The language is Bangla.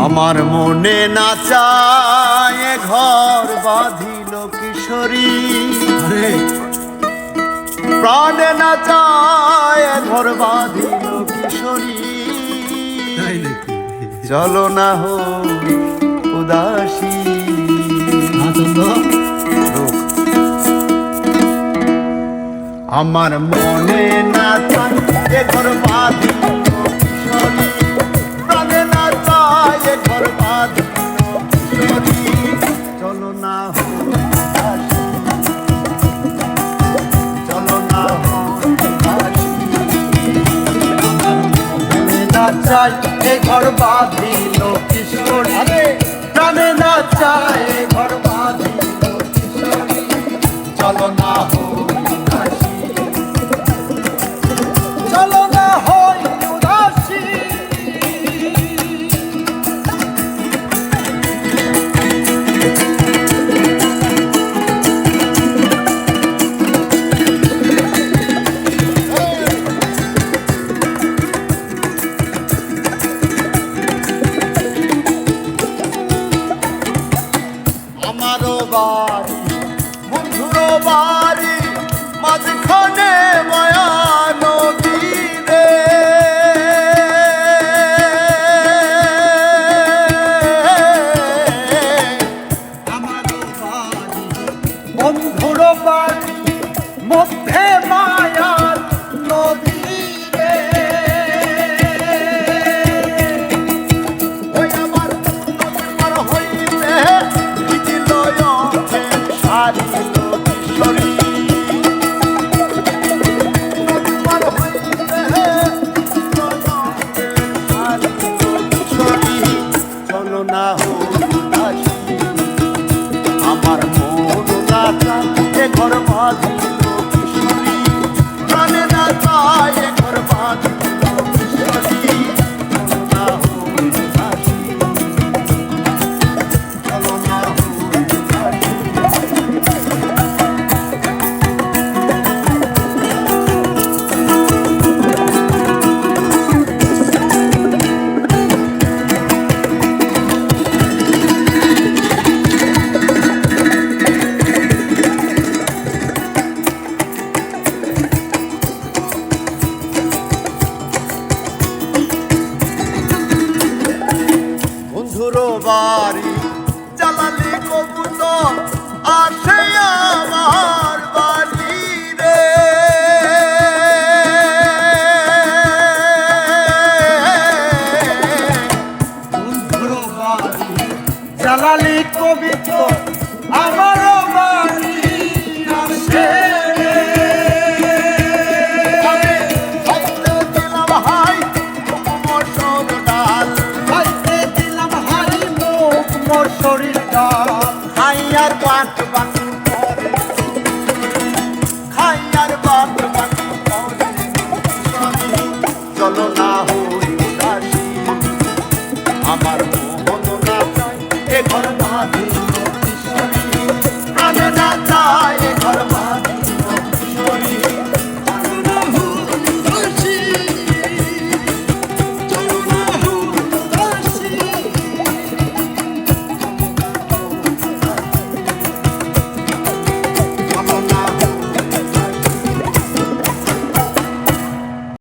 আমার মনে নাচায় ঘর বাঁধিল কিশোরী, প্রাণে নাচায় ঘর বাঁধিল কিশোরী। চলো না হো উদাসী, আমার মনে নাচায় ঘর বাঁধিল কিশোরী, প্রাণে নাচায় ঘর বাঁধিল কিশোরী। চলো না হো উদাসী, চলো না হো উদাসী। মনে নাচায় ঘর বাঁধিল কিশোরী, প্রাণে নাচায় ঘর বাঁধিল কিশোরী। চলো না হো উদাসী, চলো না হো উদাসী। আমারও বাড়ি বন্ধুরও বাড়ি মাঝখানে মায়া নদী রে। আমারও বাড়ি বন্ধুরও বাড়ি মধ্যে মায়ার নদী রে। ওই আমার নদী পার হইতে ভিজিল অঙ্কের শাড়ি কিশোরী, নদী পার হইতে ভিজিল অঙ্কের শাড়ি কিশোরী। চলো না হো উদাসী, আমার মন নাচায় ঘর বাঁধিল কিশোরী, প্রাণে নাচায় ঘর বাঁধিল কিশোরী। চলো না হো উদাসী, চলো না হো উদাসী। বন্ধুরও বাড়ি জ্বালালি কবুতর আসে আমার বাড়ি রে। বন্ধুরও বাড়ি জ্বালালি কবুতর আমারও বাড়ি আসে রে। খাইতে দিলাম হাই মসুর ডাল, খাইতে দিলাম হাই মুগ মসুরির ডাল। খাইয়ার বাট বাকি করে, খাইয়ার বাট বাকি করে কিশোরী। চলো না হো উদাসী, আমার